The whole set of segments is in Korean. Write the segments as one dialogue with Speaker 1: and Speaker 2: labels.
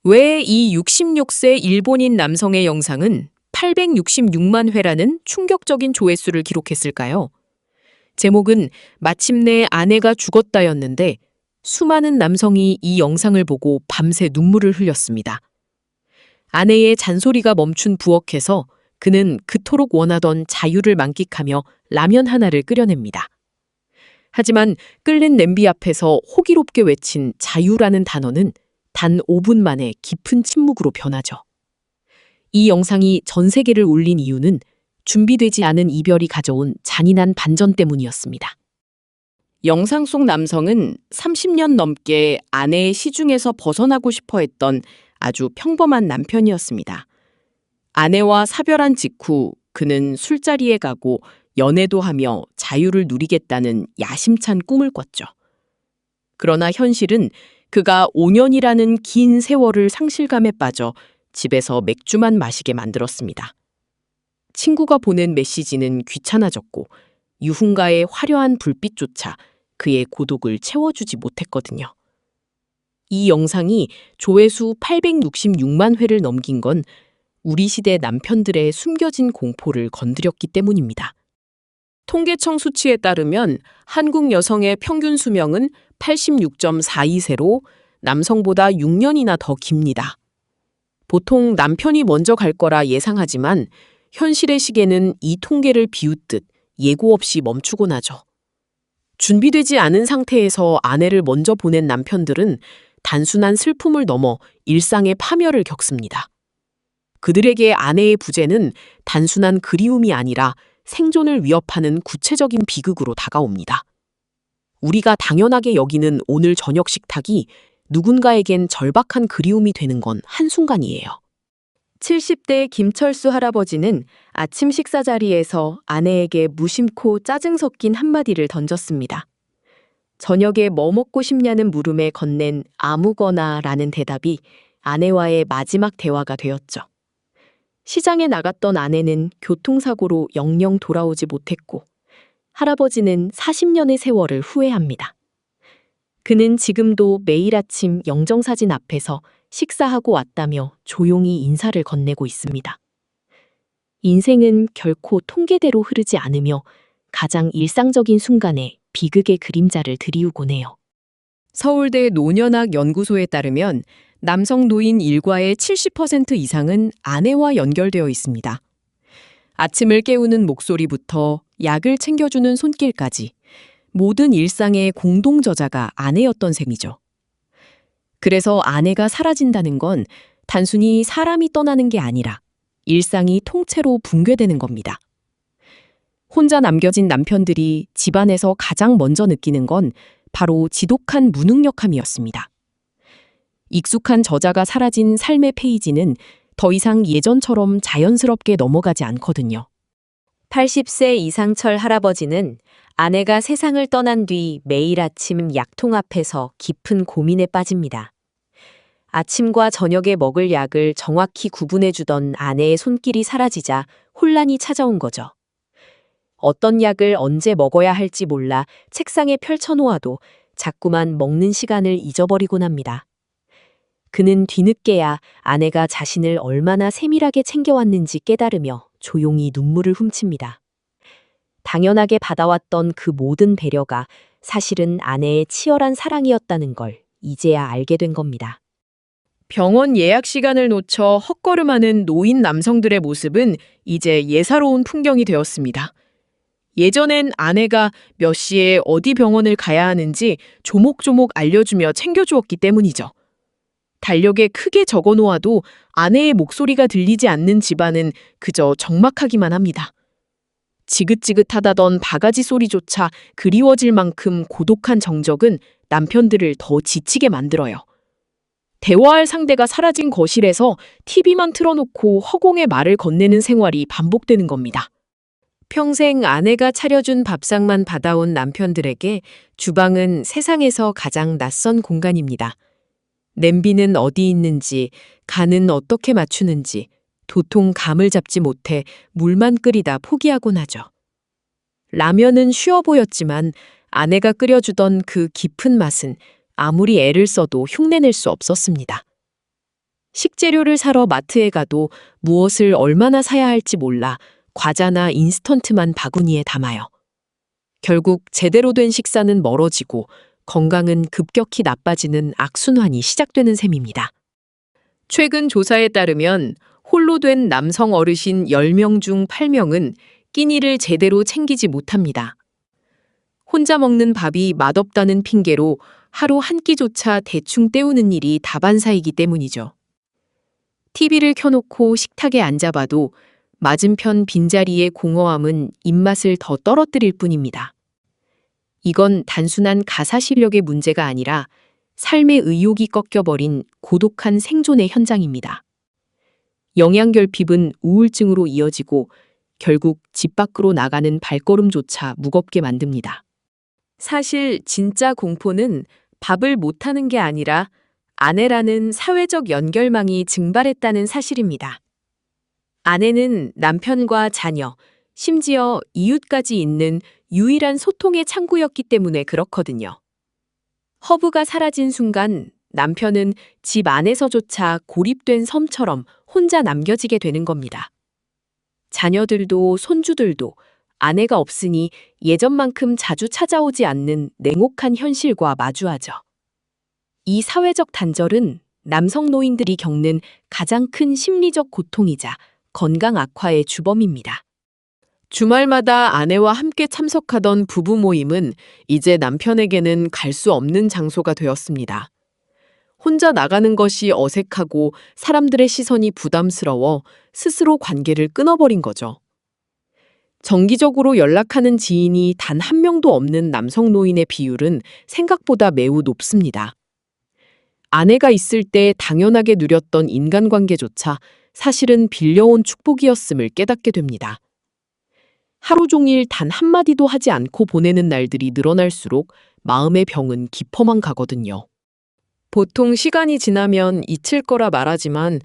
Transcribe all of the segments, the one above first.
Speaker 1: 왜 이 66세 일본인 남성의 영상은 866만 회라는 충격적인 조회수를 기록했을까요? 제목은 마침내 아내가 죽었다였는데 수많은 남성이 이 영상을 보고 밤새 눈물을 흘렸습니다. 아내의 잔소리가 멈춘 부엌에서 그는 그토록 원하던 자유를 만끽하며 라면 하나를 끓여냅니다. 하지만 끓는 냄비 앞에서 호기롭게 외친 자유라는 단어는 단 5분 만에 깊은 침묵으로 변하죠. 이 영상이 전 세계를 울린 이유는 준비되지 않은 이별이 가져온 잔인한 반전 때문이었습니다. 영상 속 남성은 30년 넘게 아내의 시중에서 벗어나고 싶어 했던 아주 평범한 남편이었습니다. 아내와 사별한 직후 그는 술자리에 가고 연애도 하며 자유를 누리겠다는 야심찬 꿈을 꿨죠. 그러나 현실은 그가 5년이라는 긴 세월을 상실감에 빠져 집에서 맥주만 마시게 만들었습니다. 친구가 보낸 메시지는 귀찮아졌고 유흥가의 화려한 불빛조차 그의 고독을 채워주지 못했거든요. 이 영상이 조회수 866만 회를 넘긴 건 우리 시대 남편들의 숨겨진 공포를 건드렸기 때문입니다. 통계청 수치에 따르면 한국 여성의 평균 수명은 86.42세로 남성보다 6년이나 더 깁니다. 보통 남편이 먼저 갈 거라 예상하지만 현실의 시계는 이 통계를 비웃듯 예고 없이 멈추곤 하죠. 준비되지 않은 상태에서 아내를 먼저 보낸 남편들은 단순한 슬픔을 넘어 일상의 파멸을 겪습니다. 그들에게 아내의 부재는 단순한 그리움이 아니라 생존을 위협하는 구체적인 비극으로 다가옵니다. 우리가 당연하게 여기는 오늘 저녁 식탁이 누군가에겐 절박한 그리움이 되는 건 한순간이에요. 70대 김철수 할아버지는 아침 식사 자리에서 아내에게 무심코 짜증 섞인 한마디를 던졌습니다. 저녁에 뭐 먹고 싶냐는 물음에 건넨 아무거나라는 대답이 아내와의 마지막 대화가 되었죠. 시장에 나갔던 아내는 교통사고로 영영 돌아오지 못했고 할아버지는 40년의 세월을 후회합니다. 그는 지금도 매일 아침 영정사진 앞에서 식사하고 왔다며 조용히 인사를 건네고 있습니다. 인생은 결코 통계대로 흐르지 않으며 가장 일상적인 순간에 비극의 그림자를 드리우곤 해요. 서울대 노년학 연구소에 따르면 남성 노인 일과의 70% 이상은 아내와 연결되어 있습니다. 아침을 깨우는 목소리부터 약을 챙겨주는 손길까지 모든 일상의 공동 저자가 아내였던 셈이죠. 그래서 아내가 사라진다는 건 단순히 사람이 떠나는 게 아니라 일상이 통째로 붕괴되는 겁니다. 혼자 남겨진 남편들이 집안에서 가장 먼저 느끼는 건 바로 지독한 무능력함이었습니다. 익숙한 저자가 사라진 삶의 페이지는 더 이상 예전처럼 자연스럽게 넘어가지 않거든요. 80세 이상철 할아버지는 아내가 세상을 떠난 뒤 매일 아침 약통 앞에서 깊은 고민에 빠집니다. 아침과 저녁에 먹을 약을 정확히 구분해주던 아내의 손길이 사라지자 혼란이 찾아온 거죠. 어떤 약을 언제 먹어야 할지 몰라 책상에 펼쳐놓아도 자꾸만 먹는 시간을 잊어버리곤 합니다. 그는 뒤늦게야 아내가 자신을 얼마나 세밀하게 챙겨왔는지 깨달으며 조용히 눈물을 훔칩니다. 당연하게 받아왔던 그 모든 배려가 사실은 아내의 치열한 사랑이었다는 걸 이제야 알게 된 겁니다. 병원 예약 시간을 놓쳐 헛걸음하는 노인 남성들의 모습은 이제 예사로운 풍경이 되었습니다. 예전엔 아내가 몇 시에 어디 병원을 가야 하는지 조목조목 알려주며 챙겨주었기 때문이죠. 달력에 크게 적어놓아도 아내의 목소리가 들리지 않는 집안은 그저 적막하기만 합니다. 지긋지긋하다던 바가지 소리조차 그리워질 만큼 고독한 정적은 남편들을 더 지치게 만들어요. 대화할 상대가 사라진 거실에서 TV만 틀어놓고 허공에 말을 건네는 생활이 반복되는 겁니다. 평생 아내가 차려준 밥상만 받아온 남편들에게 주방은 세상에서 가장 낯선 공간입니다. 냄비는 어디 있는지, 간은 어떻게 맞추는지, 도통 감을 잡지 못해 물만 끓이다 포기하곤 하죠. 라면은 쉬워 보였지만 아내가 끓여주던 그 깊은 맛은 아무리 애를 써도 흉내낼 수 없었습니다. 식재료를 사러 마트에 가도 무엇을 얼마나 사야 할지 몰라 과자나 인스턴트만 바구니에 담아요. 결국 제대로 된 식사는 멀어지고 건강은 급격히 나빠지는 악순환이 시작되는 셈입니다. 최근 조사에 따르면 홀로 된 남성 어르신 10명 중 8명은 끼니를 제대로 챙기지 못합니다. 혼자 먹는 밥이 맛없다는 핑계로 하루 한 끼조차 대충 때우는 일이 다반사이기 때문이죠. TV를 켜놓고 식탁에 앉아봐도 맞은편 빈자리의 공허함은 입맛을 더 떨어뜨릴 뿐입니다. 이건 단순한 가사 실력의 문제가 아니라 삶의 의욕이 꺾여버린 고독한 생존의 현장입니다. 영양결핍은 우울증으로 이어지고 결국 집 밖으로 나가는 발걸음조차 무겁게 만듭니다. 사실 진짜 공포는 밥을 못하는 게 아니라 아내라는 사회적 연결망이 증발했다는 사실입니다. 아내는 남편과 자녀, 심지어 이웃까지 있는 유일한 소통의 창구였기 때문에 그렇거든요. 허브가 사라진 순간 남편은 집 안에서조차 고립된 섬처럼 혼자 남겨지게 되는 겁니다. 자녀들도 손주들도 아내가 없으니 예전만큼 자주 찾아오지 않는 냉혹한 현실과 마주하죠. 이 사회적 단절은 남성 노인들이 겪는 가장 큰 심리적 고통이자 건강 악화의 주범입니다. 주말마다 아내와 함께 참석하던 부부 모임은 이제 남편에게는 갈 수 없는 장소가 되었습니다. 혼자 나가는 것이 어색하고 사람들의 시선이 부담스러워 스스로 관계를 끊어버린 거죠. 정기적으로 연락하는 지인이 단 한 명도 없는 남성 노인의 비율은 생각보다 매우 높습니다. 아내가 있을 때 당연하게 누렸던 인간관계조차 사실은 빌려온 축복이었음을 깨닫게 됩니다. 하루 종일 단 한마디도 하지 않고 보내는 날들이 늘어날수록 마음의 병은 깊어만 가거든요. 보통 시간이 지나면 잊힐 거라 말하지만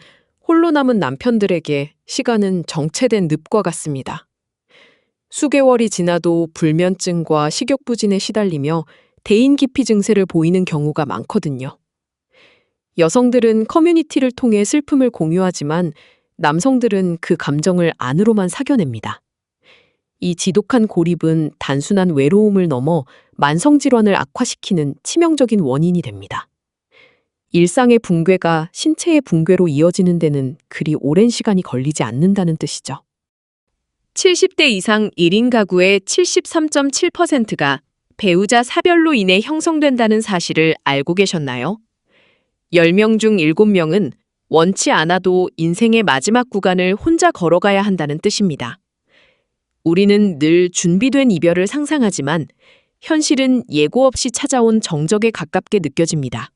Speaker 1: 홀로 남은 남편들에게 시간은 정체된 늪과 같습니다. 수개월이 지나도 불면증과 식욕부진에 시달리며 대인기피 증세를 보이는 경우가 많거든요. 여성들은 커뮤니티를 통해 슬픔을 공유하지만 남성들은 그 감정을 안으로만 사겨냅니다. 이 지독한 고립은 단순한 외로움을 넘어 만성질환을 악화시키는 치명적인 원인이 됩니다. 일상의 붕괴가 신체의 붕괴로 이어지는 데는 그리 오랜 시간이 걸리지 않는다는 뜻이죠. 70대 이상 1인 가구의 73.7%가 배우자 사별로 인해 형성된다는 사실을 알고 계셨나요? 10명 중 7명은 원치 않아도 인생의 마지막 구간을 혼자 걸어가야 한다는 뜻입니다. 우리는 늘 준비된 이별을 상상하지만 현실은 예고 없이 찾아온 정적에 가깝게 느껴집니다.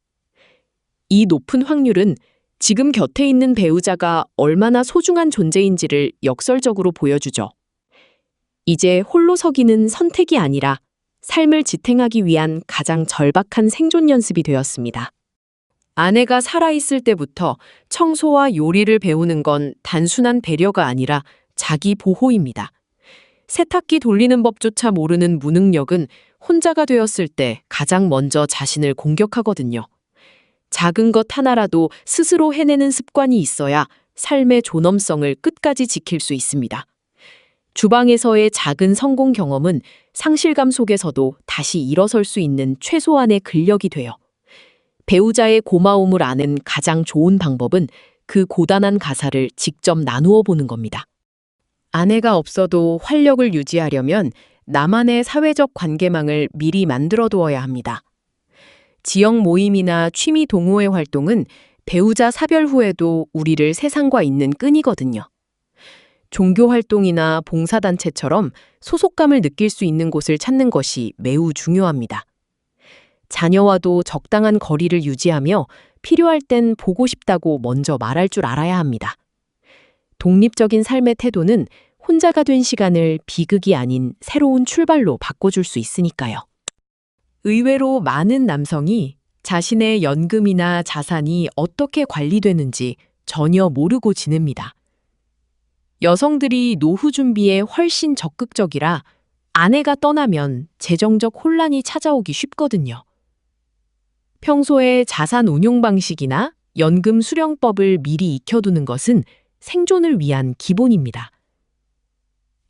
Speaker 1: 이 높은 확률은 지금 곁에 있는 배우자가 얼마나 소중한 존재인지를 역설적으로 보여주죠. 이제 홀로 서기는 선택이 아니라 삶을 지탱하기 위한 가장 절박한 생존 연습이 되었습니다. 아내가 살아있을 때부터 청소와 요리를 배우는 건 단순한 배려가 아니라 자기 보호입니다. 세탁기 돌리는 법조차 모르는 무능력은 혼자가 되었을 때 가장 먼저 자신을 공격하거든요. 작은 것 하나라도 스스로 해내는 습관이 있어야 삶의 존엄성을 끝까지 지킬 수 있습니다. 주방에서의 작은 성공 경험은 상실감 속에서도 다시 일어설 수 있는 최소한의 근력이 돼요. 배우자의 고마움을 아는 가장 좋은 방법은 그 고단한 가사를 직접 나누어 보는 겁니다. 아내가 없어도 활력을 유지하려면 나만의 사회적 관계망을 미리 만들어 두어야 합니다. 지역 모임이나 취미 동호회 활동은 배우자 사별 후에도 우리를 세상과 있는 끈이거든요. 종교 활동이나 봉사단체처럼 소속감을 느낄 수 있는 곳을 찾는 것이 매우 중요합니다. 자녀와도 적당한 거리를 유지하며 필요할 땐 보고 싶다고 먼저 말할 줄 알아야 합니다. 독립적인 삶의 태도는 혼자가 된 시간을 비극이 아닌 새로운 출발로 바꿔줄 수 있으니까요. 의외로 많은 남성이 자신의 연금이나 자산이 어떻게 관리되는지 전혀 모르고 지냅니다. 여성들이 노후 준비에 훨씬 적극적이라 아내가 떠나면 재정적 혼란이 찾아오기 쉽거든요. 평소에 자산 운용 방식이나 연금 수령법을 미리 익혀두는 것은 생존을 위한 기본입니다.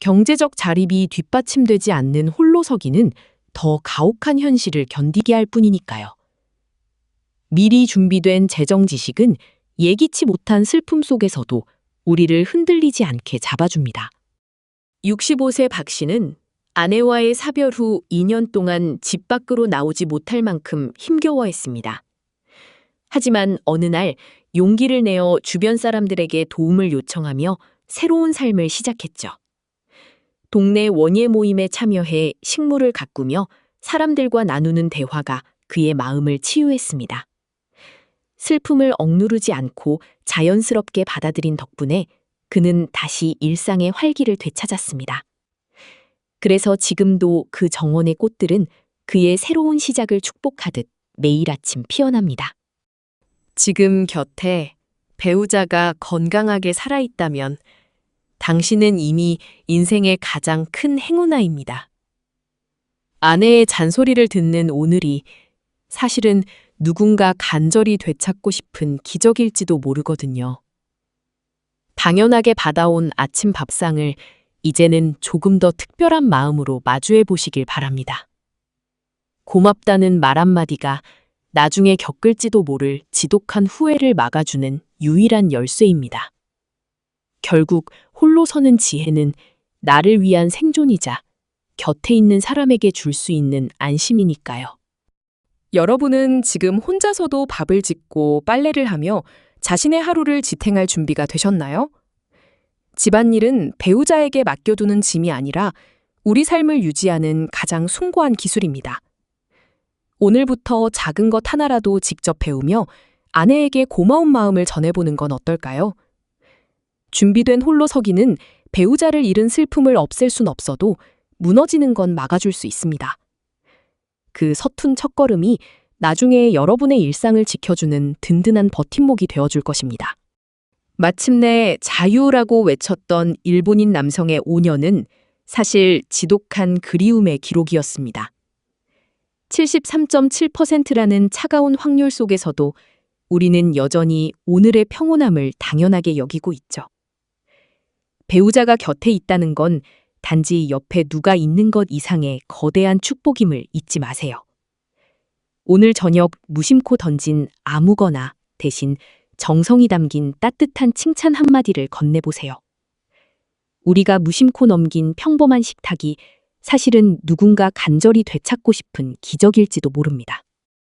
Speaker 1: 경제적 자립이 뒷받침되지 않는 홀로서기는 더 가혹한 현실을 견디게 할 뿐이니까요. 미리 준비된 재정 지식은 예기치 못한 슬픔 속에서도 우리를 흔들리지 않게 잡아줍니다. 65세 박 씨는 아내와의 사별 후 2년 동안 집 밖으로 나오지 못할 만큼 힘겨워했습니다. 하지만 어느 날 용기를 내어 주변 사람들에게 도움을 요청하며 새로운 삶을 시작했죠. 동네 원예 모임에 참여해 식물을 가꾸며 사람들과 나누는 대화가 그의 마음을 치유했습니다. 슬픔을 억누르지 않고 자연스럽게 받아들인 덕분에 그는 다시 일상의 활기를 되찾았습니다. 그래서 지금도 그 정원의 꽃들은 그의 새로운 시작을 축복하듯 매일 아침 피어납니다. 지금 곁에 배우자가 건강하게 살아있다면 당신은 이미 인생의 가장 큰 행운아입니다. 아내의 잔소리를 듣는 오늘이 사실은 누군가 간절히 되찾고 싶은 기적일지도 모르거든요. 당연하게 받아온 아침 밥상을 이제는 조금 더 특별한 마음으로 마주해 보시길 바랍니다. 고맙다는 말 한마디가 나중에 겪을지도 모를 지독한 후회를 막아주는 유일한 열쇠입니다. 결국 홀로 서는 지혜는 나를 위한 생존이자 곁에 있는 사람에게 줄 수 있는 안심이니까요.
Speaker 2: 여러분은 지금 혼자서도 밥을 짓고 빨래를 하며 자신의 하루를 지탱할 준비가 되셨나요? 집안일은 배우자에게 맡겨두는 짐이 아니라 우리 삶을 유지하는 가장 숭고한 기술입니다. 오늘부터 작은 것 하나라도 직접 배우며 아내에게 고마운 마음을 전해보는 건 어떨까요? 준비된 홀로서기는 배우자를 잃은 슬픔을 없앨 순 없어도 무너지는 건 막아줄 수 있습니다. 그 서툰 첫걸음이 나중에 여러분의 일상을 지켜주는 든든한 버팀목이 되어줄 것입니다. 마침내 자유라고 외쳤던 일본인 남성의 5년은 사실 지독한 그리움의 기록이었습니다. 73.7%라는 차가운 확률 속에서도 우리는 여전히 오늘의 평온함을 당연하게 여기고 있죠. 배우자가 곁에 있다는 건 단지 옆에 누가 있는 것 이상의 거대한 축복임을 잊지 마세요. 오늘 저녁 무심코 던진 아무거나 대신 정성이 담긴 따뜻한 칭찬 한마디를 건네보세요. 우리가 무심코 넘긴 평범한 식탁이 사실은 누군가 간절히 되찾고 싶은 기적일지도 모릅니다.